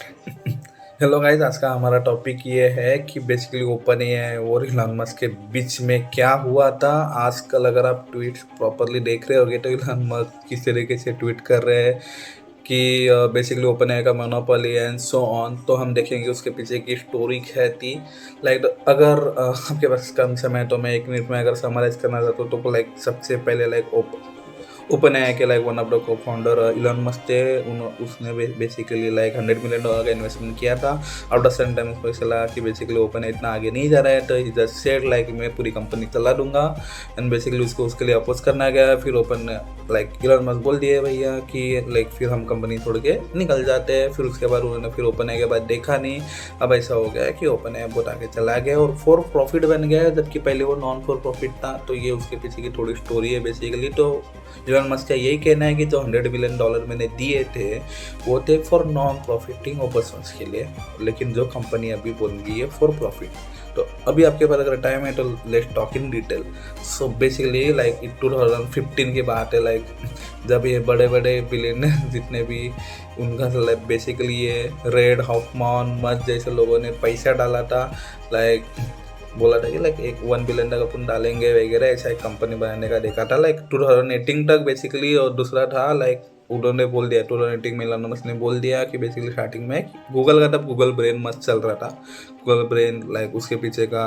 Hello guys, आज का हमारा टॉपिक ये है कि बेसिकली ओपन एआई और इलॉन मस्क के बीच में क्या हुआ था। आजकल अगर आप ट्वीट्स प्रॉपरली देख रहे होगे तो इलॉन मस्क किस तरीके से ट्वीट कर रहे हैं कि बेसिकली ओपन एआई का मोनोपोली एंड सो ऑन। तो हम देखेंगे उसके पीछे की स्टोरी क्या थी। लाइक अगर आपके पास कम समय है तो मैं 1 मिनट में अगर समराइज करना चाहता हूँ तो लाइक सबसे पहले लाइक ओपन एआई के लाइक वन ऑफ द को फाउंडर इलॉन मस्क थे। उसने बेसिकली लाइक $100 मिलियन का इन्वेस्टमेंट किया था। आफ्टर सम टाइम उसको ऐसा लगा कि बेसिकली ओपन इतना आगे नहीं जा रहा है, तो ही जस्ट सेड लाइक मैं पूरी कंपनी चला दूंगा। एंड बेसिकली उसको उसके लिए अपोज करना गया। फिर ओपन लाइक इलॉन मस्क बोल दिए भैया कि लाइक फिर हम कंपनी छोड़ के निकल जाते हैं। फिर उसके बाद उन्होंने फिर ओपन एआई के बाद देखा नहीं। अब ऐसा हो गया कि ओपन एआई बहुत आगे चला गया और फॉर प्रॉफिट बन गया, जबकि पहले वो नॉन फॉर प्रॉफिट था। तो ये उसके पीछे की थोड़ी स्टोरी है बेसिकली। तो इलॉन मस्क का यही कहना है कि जो $100 मिलियन मैंने दिए थे वो थे फॉर नॉन प्रॉफिटिंग पर्सन्स के लिए, लेकिन जो कंपनी अभी बन गई है फॉर प्रॉफिट। तो अभी आपके पास अगर टाइम है तो let's talk in detail. So basically like 2015 की बात है, लाइक जब ये बड़े बड़े बिलियनर जितने भी उनका बेसिकली ये रेड हॉफमैन मस्क जैसे लोगों ने पैसा डाला था। लाइक बोला था कि लाइक 1 बिलियन तक अपन डालेंगे वगैरह, ऐसा एक कंपनी बनाने का देखा था लाइक 2018 तक बेसिकली। और दूसरा था लाइक उन्होंने बोल दिया 2018 में इलॉन मस्क ने बोल दिया कि बेसिकली स्टार्टिंग में गूगल का तब गूगल ब्रेन मस्त चल रहा था। गूगल ब्रेन लाइक उसके पीछे का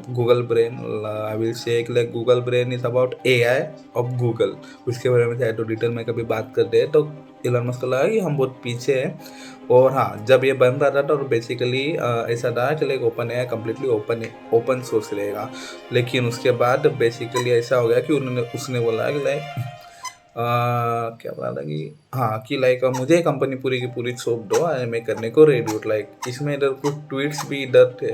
Google brain I will say like Google brain is about AI of Google. उसके बारे में चाहे तो डिटेल में कभी बात करते हैं। तो इलॉन मस्क को लगा कि हम बहुत पीछे हैं। और हाँ, जब ये बन रहा था तो बेसिकली ऐसा था कि like open AI completely open source रहेगा। लेकिन उसके बाद बेसिकली ऐसा हो गया कि उसने बोला कि लाइक क्या बोला था कि हाँ कि लाइक मुझे कंपनी पूरी की पूरी सौंप दो, मैं करने को रेडी हूँ। लाइक इसमें इधर कुछ ट्वीट्स भी इधर थे।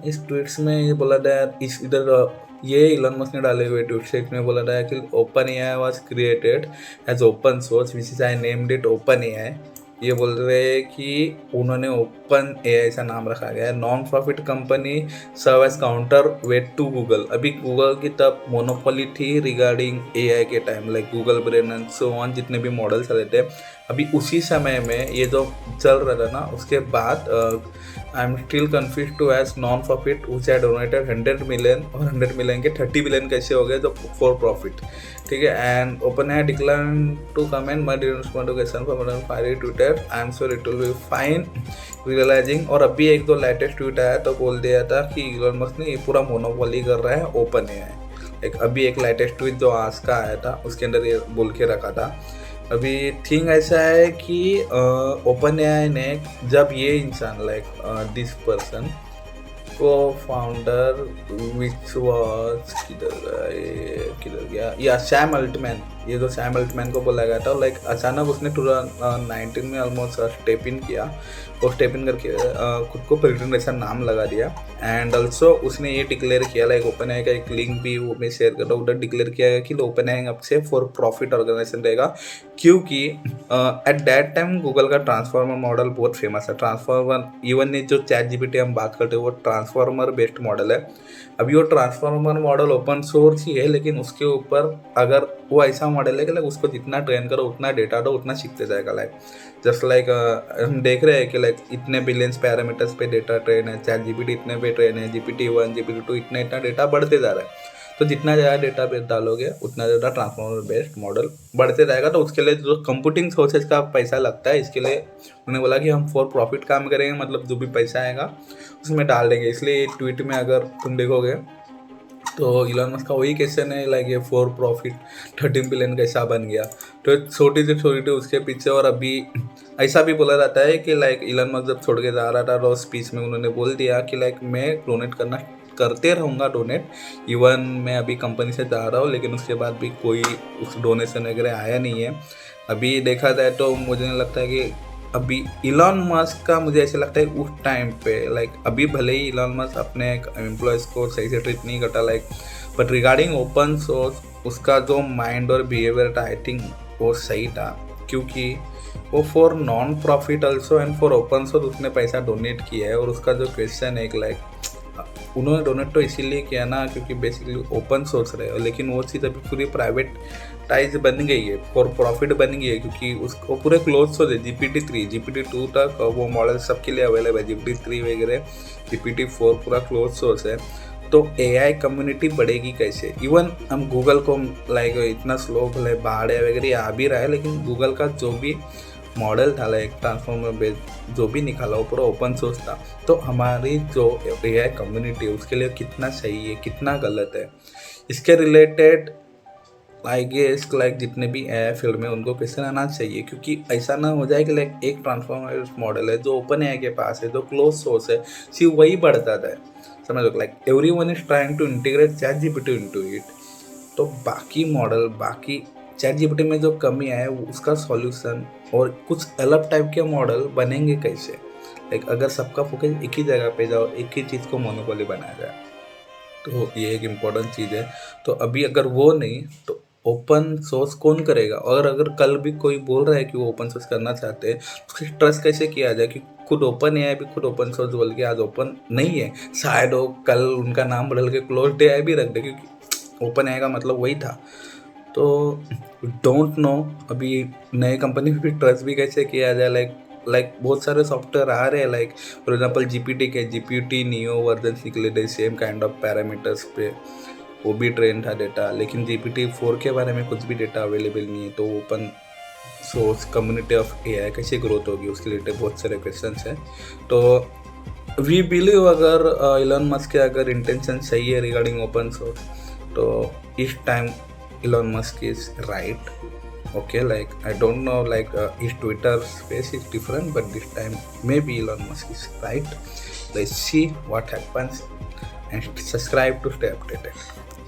इस ट्वीट्स में ये बोला था इस इधर ये इलॉन मस्क ने डाले हुए ट्वीट से इसमें बोला था कि open AI was created as open source which is I named it open AI. ये बोल रहे हैं कि उन्होंने ओपन एआई सा नाम रखा गया है। Non profit company serve as counter weight to Google. अभी गूगल की तब मोनोपोली थी रिगार्डिंग एआई के time, like Google brain and so on जितने भी मॉडल चले थे। अभी उसी समय में ये जो चल रहा था ना, उसके बाद I am still confuse to as non profit which had donated 100 million, और 100 मिलियन के 30 बिलियन कैसे हो गए जो फॉर प्रॉफिट। ठीक है। And open AI decline to comment my respond to question from fire Twitter, I am sure it will be fine realising. और अभी एक दो लेटेस्ट ट्वीट आया तो बोल दिया था कि इलॉन मस्क ने ये पूरा मोनोपोली कर रहा है ओपन एआई। एक अभी एक लेटेस्ट ट्वीट जो आज का आया था उसके अंदर ये बोल के रखा था। अभी थिंग ऐसा है कि ओपन एआई ने जब ये इंसान लाइक दिस पर्सन को फाउंडर विच वॉज किधर गया या सैम अल्टमैन, ये जो सैम अल्टमैन को बोला गया था, लाइक अचानक उसने 2019 में ऑलमोस्ट स्टेप इन किया और स्टेप इन करके खुद को प्रेसिडेंट ऐसा नाम लगा दिया। एंड ऑल्सो उसने ये डिक्लेयर किया लाइक ओपन एआई का एक लिंक भी वो मैं शेयर कर रहा हूँ, उधर डिक्लेयर किया गया कि ओपन एआई अब से फॉर प्रॉफिट ऑर्गेनाइजेशन रहेगा। क्योंकि एट दैट टाइम गूगल का ट्रांसफॉर्मर मॉडल बहुत फेमस है। ट्रांसफॉर्मर इवन जो चैट जीपीटी हम बात करते हैं वो ट्रांसफॉर्मर बेस्ड मॉडल है। अभी वो ट्रांसफॉर्मर मॉडल ओपन सोर्स ही है, लेकिन उसके ऊपर अगर वो ऐसा मॉडल है कि लाइक उसको जितना ट्रेन करो उतना डेटा दो उतना सीखते जाएगा। लाइक जस्ट लाइक हम देख रहे हैं कि लाइक इतने बिलियंस पैरामीटर्स पे डेटा ट्रेन है, चैट जीपीटी इतने पे ट्रेन है, GPT-1 GPT-2 इतना इतना डेटा बढ़ते जा रहा है। तो जितना ज़्यादा डेटा बेस डालोगे उतना ज़्यादा ट्रांसफॉर्मर बेस्ड मॉडल बढ़ते जाएगा। तो उसके लिए जो कंप्यूटिंग सोर्सेज का पैसा लगता है, इसके लिए उन्होंने बोला कि हम फॉर प्रॉफिट काम करेंगे, मतलब जो भी पैसा आएगा उसमें डाल देंगे। इसलिए ट्वीट में अगर तुम देखोगे तो इलॉन मस्क का वही क्वेश्चन है लाइक ये फॉर प्रॉफिट 13 बिलियन कैसा बन गया। तो छोटी से छोटी उसके पीछे। और अभी ऐसा भी बोला जाता है कि लाइक इलॉन मस्क जब छोड़ के जा रहा था तो स्पीच में उन्होंने बोल दिया कि लाइक मैं डोनेट करते रहूँगा डोनेट, इवन मैं अभी कंपनी से जा रहा हूँ, लेकिन उसके बाद भी कोई उस डोनेशन वगैरह आया नहीं है। अभी देखा जाए तो मुझे नहीं लगता है कि अभी इलॉन मस्क का, मुझे ऐसे लगता है उस टाइम पे लाइक अभी भले ही इलॉन मस्क अपने एम्प्लॉयज़ को सही से ट्रीट नहीं करता like, but regarding open source उसका जो माइंड और बिहेवियर था आई थिंक वो सही था। क्योंकि वो for non profit also and for open source उसने पैसा डोनेट किया है। और उसका जो क्वेश्चन है लाइक उन्होंने डोनेट तो इसीलिए किया ना क्योंकि बेसिकली ओपन सोर्स रहे, लेकिन वो चीज़ अभी पूरी प्राइवेट मोनेटाइज बन गई है, फॉर प्रॉफिट बन गई है, क्योंकि उसको पूरे क्लोज सोर्स है। GPT-3 GPT-2 तक वो मॉडल सबके लिए अवेलेबल है, GPT-3 वगैरह, GPT-4 पूरा क्लोज सोर्स है। तो AI कम्युनिटी बढ़ेगी कैसे? इवन हम गूगल को लाइक इतना स्लो भले बाढ़ वगैरह आ भी रहा है, लेकिन गूगल का जो भी मॉडल था लाइक ट्रांसफॉर्मर बेस्ड जो भी निकाला वो पूरा ओपन सोर्स था। तो हमारी जो AI कम्युनिटी है उसके लिए कितना सही है, कितना गलत है, इसके रिलेटेड आई गेस लाइक जितने भी AI फील्ड में उनको कैसे रहना चाहिए, क्योंकि ऐसा ना हो जाए कि लाइक एक ट्रांसफॉर्मर मॉडल है जो ओपन AI के पास है, जो क्लोज सोर्स है, सिर्फ वही बढ़ता है। समझ लो like everyone is trying to integrate ChatGPT into it. तो बाकी मॉडल, बाकी ChatGPT में जो कमी है उसका सॉल्यूशन और कुछ अलग टाइप के मॉडल बनेंगे कैसे? लाइक अगर सबका फोकस एक ही जगह पे जाओ, एक ही चीज़ को मोनोपोली बनाया जाए, तो ये एक इम्पॉर्टेंट चीज़ है। तो अभी अगर वो नहीं तो ओपन सोर्स कौन करेगा? और अगर कल भी कोई बोल रहा है कि वो ओपन सोर्स करना चाहते हैं, उसकी ट्रस्ट कैसे किया जाए कि खुद ओपन AI भी खुद ओपन सोर्स बोल के आज ओपन नहीं है, शायद वो कल उनका नाम बदल के क्लोज्ड AI भी रख दे, क्योंकि ओपन AI का मतलब वही था। तो डोंट नो अभी नए कंपनी पे भी ट्रस्ट भी कैसे किया जाए। लाइक बहुत सारे सॉफ्टवेयर आ रहे हैं, like for example GPT neo version निकले थे सेम काइंड ऑफ पैरामीटर्स पे, वो भी ट्रेन था डेटा, लेकिन GPT-4 के बारे में कुछ भी डेटा अवेलेबल नहीं है। तो open source community of AI कैसे ग्रोथ होगी, उसके रिलेटेड बहुत सारे क्वेश्चंस हैं। तो वी बिलीव अगर इलॉन मस्क के अगर इंटेंशन सही है रिगार्डिंग ओपन सोर्स, तो इस time Elon Musk is right. Okay, like I don't know, like his Twitter space is different, but this time maybe Elon Musk is right. Let's see what happens and subscribe to stay updated.